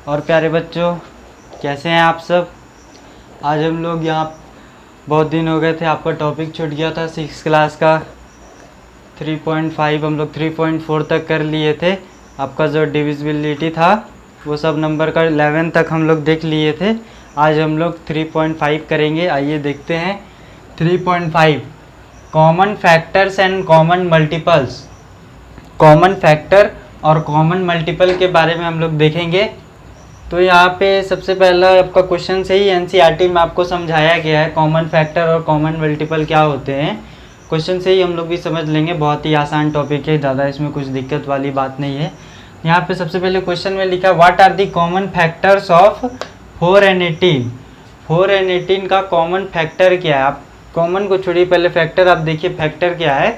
और प्यारे बच्चों, कैसे हैं आप सब। आज हम लोग यहाँ बहुत दिन हो गए थे, आपका टॉपिक छूट गया था 6 क्लास का 3.5 हम लोग 3.4 तक कर लिए थे। आपका जो डिविजिबिलिटी था वो सब नंबर का 11 तक हम लोग देख लिए थे। आज हम लोग 3.5 करेंगे। आइए देखते हैं 3.5 common factors and common multiples. Common factor और कॉमन मल्टीपल के बारे में हम लोग देखेंगे। तो यहाँ पे सबसे पहला आपका क्वेश्चन से ही एनसीईआरटी में आपको समझाया गया है कॉमन फैक्टर और कॉमन मल्टीपल क्या होते हैं। क्वेश्चन से ही हम लोग भी समझ लेंगे, बहुत ही आसान टॉपिक है, ज़्यादा इसमें कुछ दिक्कत वाली बात नहीं है। यहाँ पे सबसे पहले क्वेश्चन में लिखा what are the common factors of 4 and 18। 4 and 18 का कॉमन फैक्टर क्या है। आप कॉमन को छोड़िए, पहले फैक्टर आप देखिए फैक्टर क्या है।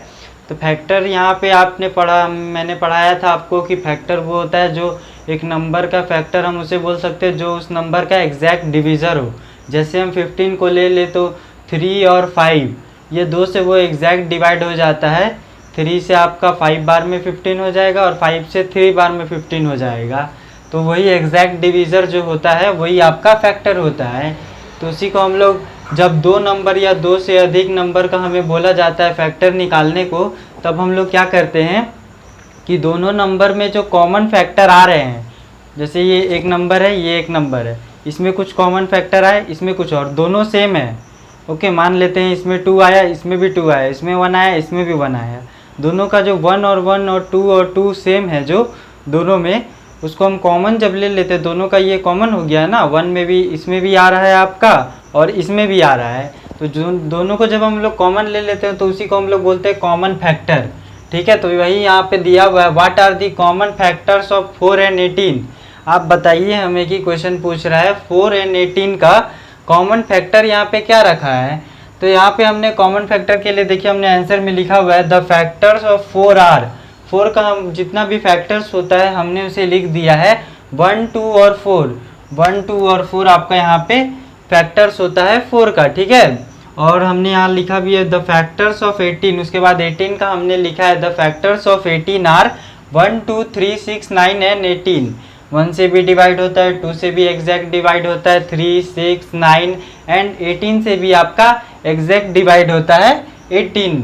तो फैक्टर यहाँ पे आपने पढ़ा, मैंने पढ़ाया था आपको कि फैक्टर वो होता है जो एक नंबर का फैक्टर हम उसे बोल सकते हैं जो उस नंबर का एग्जैक्ट डिवीज़र हो। जैसे हम 15 को ले ले तो 3 और 5 ये दो से वो एग्जैक्ट डिवाइड हो जाता है। 3 से आपका 5 बार में 15 हो जाएगा और 5 से 3 बार में 15 हो जाएगा। तो वही एग्जैक्ट डिवीज़र जो होता है वही आपका फैक्टर होता है। तो उसी को हम लोग जब दो नंबर या दो से अधिक नंबर का हमें बोला जाता है फैक्टर निकालने को, तब हम लोग क्या करते हैं कि दोनों नंबर में जो कॉमन फैक्टर आ रहे हैं, जैसे ये एक नंबर है, ये एक नंबर है, इसमें कुछ कॉमन फैक्टर आए, इसमें कुछ और, दोनों सेम है। ओके, मान लेते हैं इसमें 2 आया, इसमें भी 2 आया, इसमें 1 आया, इसमें भी 1 आया। दोनों का जो 1 और 1 और 2 सेम है जो दोनों में, उसको हम कॉमन जब ले लेते हैं, दोनों का ये कॉमन हो गया ना, 1 में भी इसमें भी आ रहा है आपका और इसमें भी आ रहा है। तो जो दोनों को जब हम लोग कॉमन ले लेते हैं तो उसी को हम लोग बोलते हैं कॉमन फैक्टर। ठीक है, तो वही यहाँ पे दिया हुआ है what are the common factors of 4 and 18। आप बताइए हमें कि क्वेश्चन पूछ रहा है 4 and 18 का कॉमन फैक्टर यहाँ पे क्या रखा है। तो यहाँ पे हमने कॉमन फैक्टर के लिए देखिए हमने आंसर में लिखा हुआ है द फैक्टर्स ऑफ 4 आर। 4 का हम जितना भी फैक्टर्स होता है हमने उसे लिख दिया है 1, 2 और 4। 1, 2 और 4 आपका यहाँ पे फैक्टर्स होता है 4 का। ठीक है, और हमने यहाँ लिखा भी है द फैक्टर्स ऑफ 18। उसके बाद 18 का हमने लिखा है the factors of 18 are 1, 2, 3, 6, 9 and 18। 1 से भी डिवाइड होता है, 2 से भी एग्जैक्ट डिवाइड होता है, 3, 6, 9 एंड 18 से भी आपका एग्जैक्ट डिवाइड होता है 18।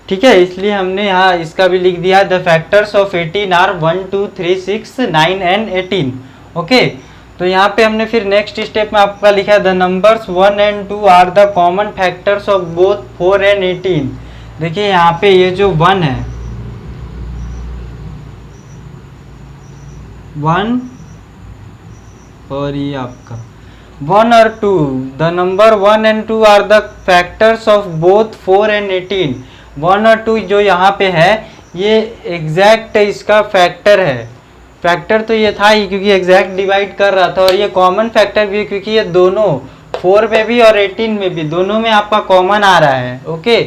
ठीक है, इसलिए हमने यहाँ इसका भी लिख दिया the factors of 18 are 1, 2, 3, 6, 9 and 18। Okay, तो यहाँ पे हमने फिर नेक्स्ट स्टेप में आपका लिखा है the numbers 1 and 2 are the common factors of both 4 and 18। देखिए यहाँ पे ये जो 1 है, 1 और ये आपका 1 और 2, the number 1 and 2 are the factors of both 4 and 18। 1 और 2 जो यहाँ पे है ये एग्जैक्ट इसका फैक्टर है। फैक्टर तो ये था ही क्योंकि एग्जैक्ट डिवाइड कर रहा था, और ये कॉमन फैक्टर भी क्योंकि ये दोनों 4 में भी और 18 में भी दोनों में आपका कॉमन आ रहा है। ओके,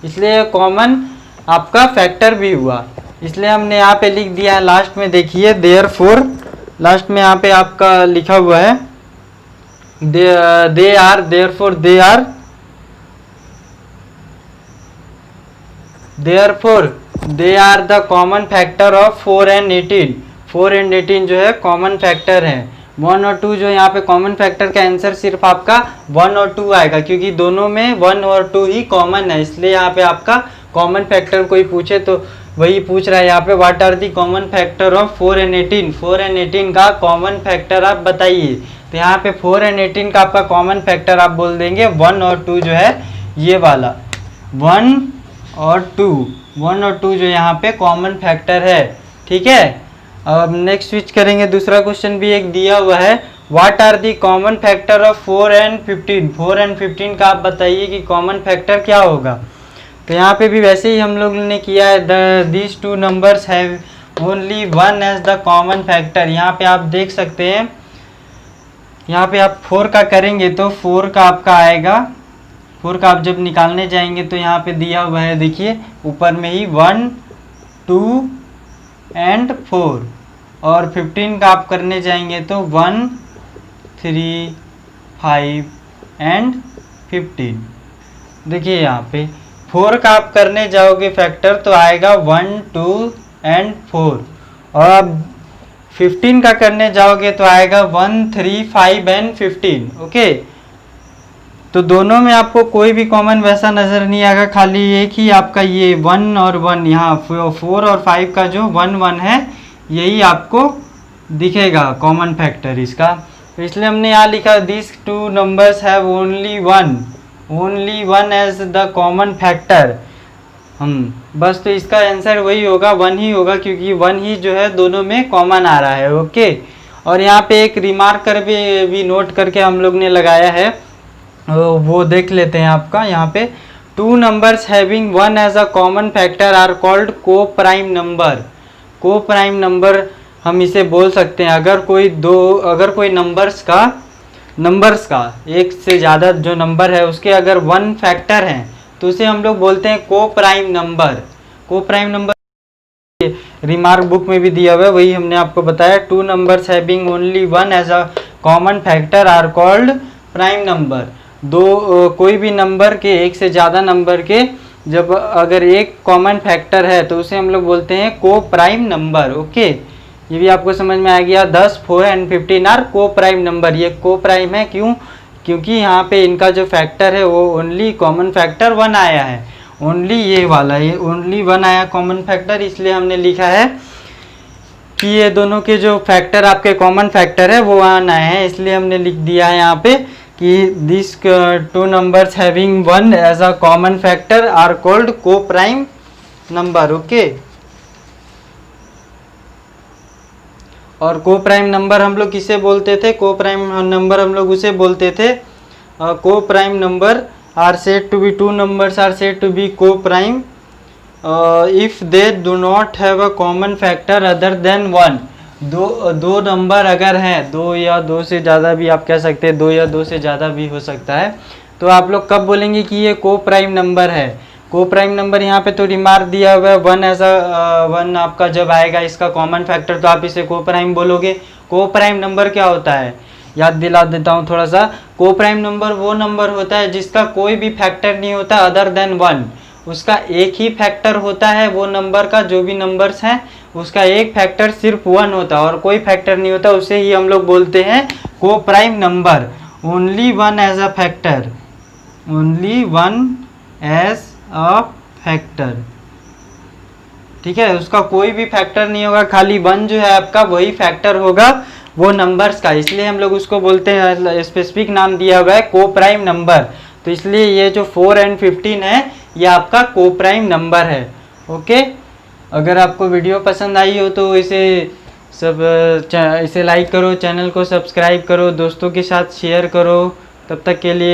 इसलिए कॉमन आपका फैक्टर भी हुआ, इसलिए हमने यहाँ पे लिख दिया है लास्ट में। देखिए देयरफॉर लास्ट में यहाँ पे आपका लिखा हुआ है they are, therefore they are the common factor of 4 and 18। 4 and 18 जो है कॉमन फैक्टर है। 1 और 2 जो यहाँ पे कॉमन फैक्टर का आंसर सिर्फ आपका 1 और 2 आएगा क्योंकि दोनों में 1 और 2 ही कॉमन है। इसलिए यहाँ पे आपका कॉमन फैक्टर कोई पूछे तो वही पूछ रहा है यहाँ पे what are the common factor of 4 and 18। 4 and 18 का कॉमन फैक्टर आप बताइए। तो यहाँ पे 4 and 18 का आपका कॉमन फैक्टर आप बोल देंगे 1 और 2 जो है ये वाला 1 और 2 जो यहाँ पे कॉमन फैक्टर है। ठीक है, अब नेक्स्ट स्विच करेंगे। दूसरा क्वेश्चन भी एक दिया हुआ है what are the common factor of 4 and 15। 4 and 15 का आप बताइए कि कॉमन फैक्टर क्या होगा। तो यहाँ पे भी वैसे ही हम लोग ने किया है these 2 numbers have only 1 as the common factor. यहाँ पे आप देख सकते हैं, यहाँ पे आप 4 का करेंगे तो 4 का आपका आएगा, 4 का आप जब निकालने जाएंगे तो यहाँ पे दिया हुआ है देखिए ऊपर में ही 1, 2 एंड 4, और 15 का आप करने जाएंगे तो 1, 3, 5 एंड 15। देखिए यहाँ पे 4 का आप करने जाओगे फैक्टर तो आएगा 1, 2 एंड 4, और आप 15 का करने जाओगे तो आएगा 1, 3, 5 एंड 15। ओके, तो दोनों में आपको कोई भी कॉमन वैसा नज़र नहीं आएगा, खाली एक ही आपका ये 1 और 1, यहाँ 4 और 5 का जो 1 1 है यही आपको दिखेगा कॉमन फैक्टर इसका। तो इसलिए हमने यहाँ लिखा this two numbers have only one as the common factor. बस तो इसका आंसर वही होगा, 1 ही होगा, क्योंकि 1 ही जो है दोनों में कॉमन आ रहा है। ओके, और यहाँ पे एक रिमार्क कर भी नोट करके हम लोग ने लगाया है, वो देख लेते हैं आपका यहाँ पे। 2 numbers having 1 as a common factor are called coprime number. Coprime number हम इसे बोल सकते हैं अगर कोई नंबर्स का एक से ज़्यादा जो नंबर है उसके अगर 1 फैक्टर हैं तो उसे हम लोग बोलते हैं coprime number. Coprime number remark book में भी दिया हुआ है, वही हमने आपको बताया। 2 numbers having only 1 as a common factor are called prime number. कोई भी नंबर के एक से ज़्यादा नंबर के जब अगर एक कॉमन फैक्टर है तो उसे हम लोग बोलते हैं को प्राइम नंबर। ओके, ये भी आपको समझ में आ गया। 10, 4 एंड 15 आर को प्राइम नंबर। ये को प्राइम है क्योंकि यहाँ पे इनका जो फैक्टर है वो ओनली कॉमन फैक्टर 1 आया है, ओनली ये वाला, ये ओनली 1 आया कॉमन फैक्टर, इसलिए हमने लिखा है कि ये दोनों के जो फैक्टर आपके कॉमन फैक्टर है वो 1 आए हैं, इसलिए हमने लिख दिया है यहाँ पे कि this 2 numbers having 1 as a common factor are called coprime number. Okay, और को प्राइम नंबर हम लोग किसे बोलते थे? को प्राइम नंबर हम लोग उसे बोलते थे, coprime number are said to be 2 numbers are said to be coprime if they do not have a common factor other than 1। दो नंबर अगर हैं, 2 या 2 से ज़्यादा भी आप कह सकते हैं, 2 या 2 से ज़्यादा भी हो सकता है, तो आप लोग कब बोलेंगे कि ये को प्राइम नंबर है? को प्राइम नंबर यहाँ पे तो रिमार्क दिया हुआ है 1 ऐसा 1 आपका जब आएगा इसका कॉमन फैक्टर तो आप इसे को प्राइम बोलोगे। को प्राइम नंबर क्या होता है याद दिला देता हूँ थोड़ा सा। को प्राइम नंबर वो नंबर होता है जिसका कोई भी फैक्टर नहीं होता अदर देन 1, उसका एक ही फैक्टर होता है, वो नंबर का जो भी नंबर्स हैं उसका एक फैक्टर सिर्फ 1 होता है और कोई फैक्टर नहीं होता, उसे ही हम लोग बोलते हैं coprime number. Only 1 as a factor, only 1 as a factor, ठीक है, उसका कोई भी फैक्टर नहीं होगा, खाली 1 जो है आपका वही फैक्टर होगा वो नंबर्स का, इसलिए हम लोग उसको बोलते हैं, स्पेसिफिक नाम दिया हुआ है को प्राइम नंबर। तो इसलिए ये जो 4 एंड 15 है ये आपका को प्राइम नंबर है। ओके, अगर आपको वीडियो पसंद आई हो तो इसे लाइक करो, चैनल को सब्सक्राइब करो, दोस्तों के साथ शेयर करो। तब तक के लिए